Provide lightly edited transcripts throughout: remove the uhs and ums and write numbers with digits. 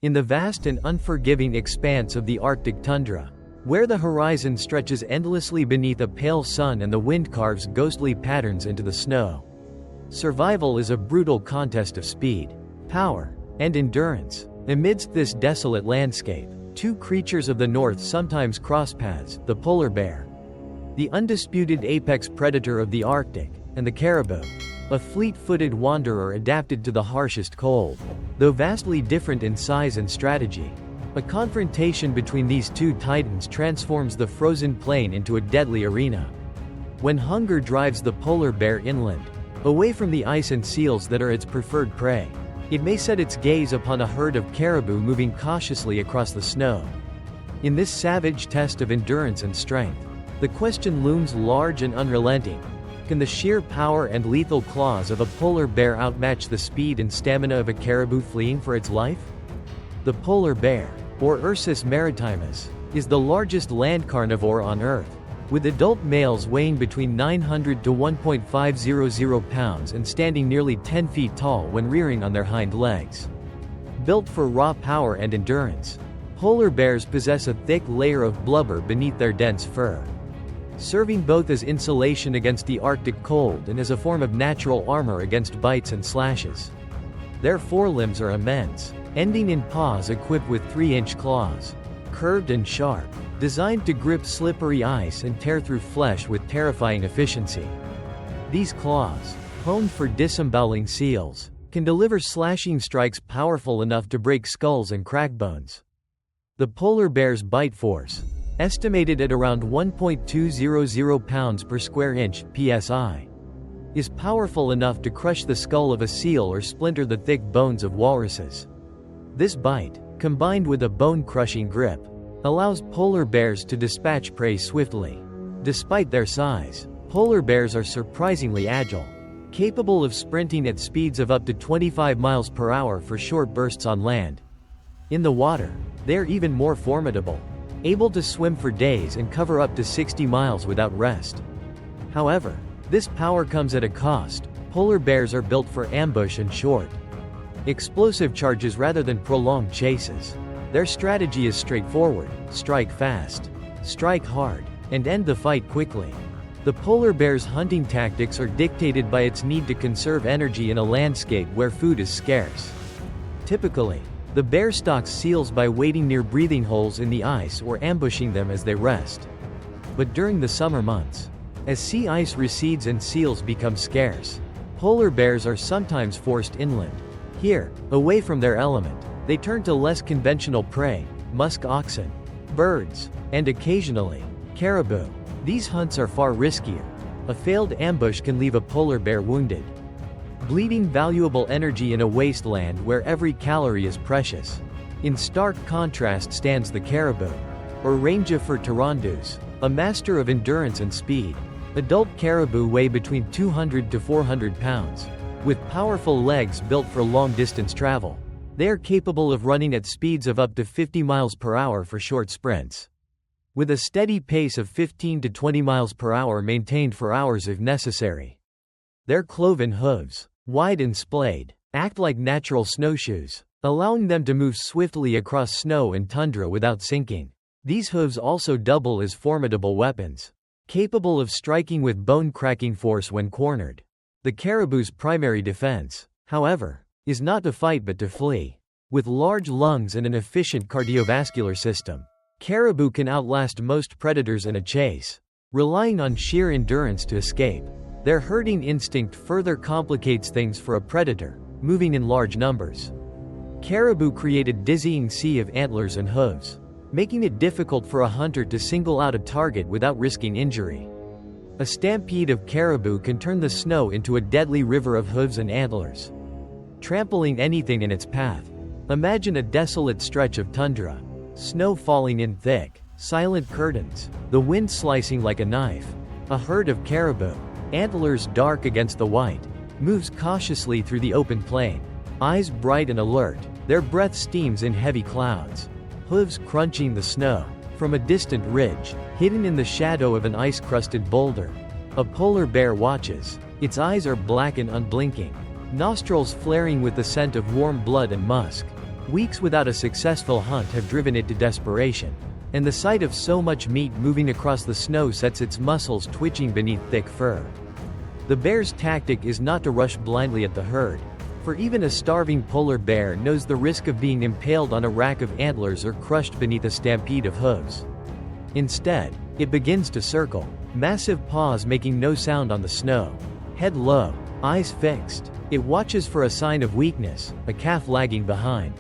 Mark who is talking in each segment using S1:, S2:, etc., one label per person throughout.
S1: In the vast and unforgiving expanse of the Arctic tundra, where the horizon stretches endlessly beneath a pale sun and the wind carves ghostly patterns into the snow, survival is a brutal contest of speed, power, and endurance. Amidst this desolate landscape, two creatures of the north sometimes cross paths: the polar bear, the undisputed apex predator of the Arctic, and the caribou, a fleet-footed wanderer adapted to the harshest cold. Though vastly different in size and strategy, a confrontation between these two titans transforms the frozen plain into a deadly arena. When hunger drives the polar bear inland, away from the ice and seals that are its preferred prey, it may set its gaze upon a herd of caribou moving cautiously across the snow. In this savage test of endurance and strength, the question looms large and unrelenting: can the sheer power and lethal claws of a polar bear outmatch the speed and stamina of a caribou fleeing for its life? The polar bear, or Ursus maritimus, is the largest land carnivore on Earth, with adult males weighing between 900 to 1.500 pounds and standing nearly 10 feet tall when rearing on their hind legs. Built for raw power and endurance, polar bears possess a thick layer of blubber beneath their dense fur, serving both as insulation against the Arctic cold and as a form of natural armor against bites and slashes. Their forelimbs are immense, ending in paws equipped with 3-inch claws, curved and sharp, designed to grip slippery ice and tear through flesh with terrifying efficiency. These claws, honed for disemboweling seals, can deliver slashing strikes powerful enough to break skulls and crack bones. The polar bear's bite force, estimated at around 1.200 pounds per square inch (psi), is powerful enough to crush the skull of a seal or splinter the thick bones of walruses. This bite, combined with a bone-crushing grip, allows polar bears to dispatch prey swiftly. Despite their size, polar bears are surprisingly agile, capable of sprinting at speeds of up to 25 miles per hour for short bursts on land. In the water, they are even more formidable, able to swim for days and cover up to 60 miles without rest. However, this power comes at a cost. Polar bears are built for ambush and short, explosive charges rather than prolonged chases. Their strategy is straightforward: strike fast, strike hard, and end the fight quickly. The polar bear's hunting tactics are dictated by its need to conserve energy in a landscape where food is scarce. Typically, the bear stalks seals by waiting near breathing holes in the ice or ambushing them as they rest. But during the summer months, as sea ice recedes and seals become scarce, polar bears are sometimes forced inland. Here, away from their element, they turn to less conventional prey: musk oxen, birds, and occasionally, caribou. These hunts are far riskier. A failed ambush can leave a polar bear wounded, bleeding valuable energy in a wasteland where every calorie is precious. In stark contrast stands the caribou, or Ranger for Tarandus, a master of endurance and speed. Adult caribou weigh between 200 to 400 pounds. With powerful legs built for long-distance travel, they are capable of running at speeds of up to 50 miles per hour for short sprints, with a steady pace of 15 to 20 miles per hour maintained for hours if necessary. Their cloven hooves, wide and splayed, act like natural snowshoes, allowing them to move swiftly across snow and tundra without sinking. These hooves also double as formidable weapons, capable of striking with bone-cracking force when cornered. The caribou's primary defense, however, is not to fight but to flee. With large lungs and an efficient cardiovascular system, caribou can outlast most predators in a chase, relying on sheer endurance to escape. Their herding instinct further complicates things for a predator, moving in large numbers. Caribou create a dizzying sea of antlers and hooves, making it difficult for a hunter to single out a target without risking injury. A stampede of caribou can turn the snow into a deadly river of hooves and antlers, trampling anything in its path. Imagine a desolate stretch of tundra, snow falling in thick, silent curtains, the wind slicing like a knife. A herd of caribou, antlers dark against the white, moves cautiously through the open plain, eyes bright and alert, their breath steams in heavy clouds, hooves crunching the snow. From a distant ridge, hidden in the shadow of an ice-crusted boulder, a polar bear watches. Its eyes are black and unblinking, nostrils flaring with the scent of warm blood and musk. Weeks without a successful hunt have driven it to desperation. And the sight of so much meat moving across the snow sets its muscles twitching beneath thick fur. The bear's tactic is not to rush blindly at the herd, for even a starving polar bear knows the risk of being impaled on a rack of antlers or crushed beneath a stampede of hooves. Instead, it begins to circle, massive paws making no sound on the snow. Head low, eyes fixed, it watches for a sign of weakness, a calf lagging behind.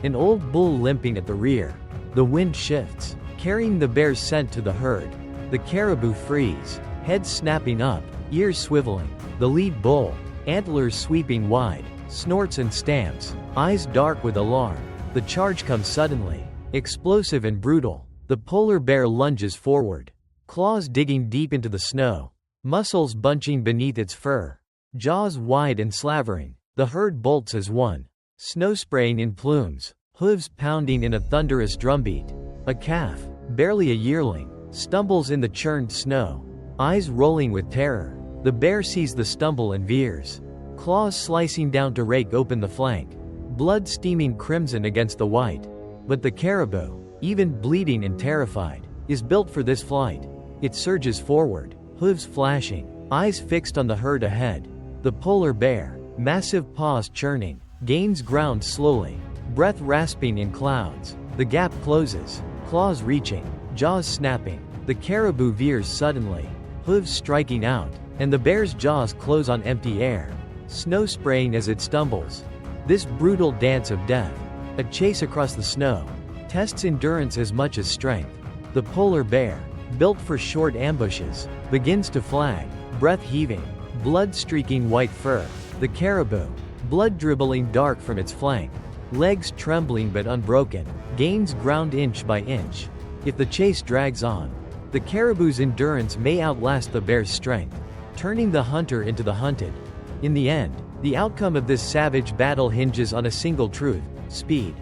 S1: An old bull limping at the rear. The wind shifts, carrying the bear's scent to the herd. The caribou freeze, head snapping up, ears swiveling. The lead bull, antlers sweeping wide, snorts and stamps, eyes dark with alarm. The charge comes suddenly, explosive and brutal. The polar bear lunges forward, claws digging deep into the snow, muscles bunching beneath its fur, jaws wide and slavering. The herd bolts as one, snow spraying in plumes, hooves pounding in a thunderous drumbeat. A calf, barely a yearling, stumbles in the churned snow, eyes rolling with terror. The bear sees the stumble and veers, claws slicing down to rake open the flank, blood steaming crimson against the white. But the caribou, even bleeding and terrified, is built for this flight. It surges forward, hooves flashing, eyes fixed on the herd ahead. The polar bear, massive paws churning, gains ground slowly, breath rasping in clouds. The gap closes, claws reaching, jaws snapping. The caribou veers suddenly, hooves striking out, and the bear's jaws close on empty air, snow spraying as it stumbles. This brutal dance of death, a chase across the snow, tests endurance as much as strength. The polar bear, built for short ambushes, begins to flag, breath heaving, blood streaking white fur. The caribou, blood dribbling dark from its flank, legs trembling but unbroken, gains ground inch by inch. If the chase drags on, the caribou's endurance may outlast the bear's strength, turning the hunter into the hunted. In the end, the outcome of this savage battle hinges on a single truth: speed.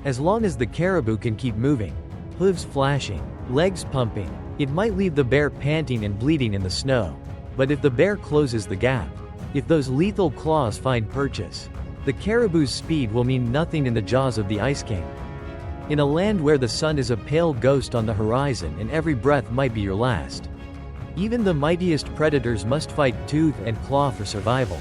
S1: As long as the caribou can keep moving, hooves flashing, legs pumping, it might leave the bear panting and bleeding in the snow. But if the bear closes the gap, if those lethal claws find purchase, the caribou's speed will mean nothing in the jaws of the Ice King. In a land where the sun is a pale ghost on the horizon and every breath might be your last, even the mightiest predators must fight tooth and claw for survival.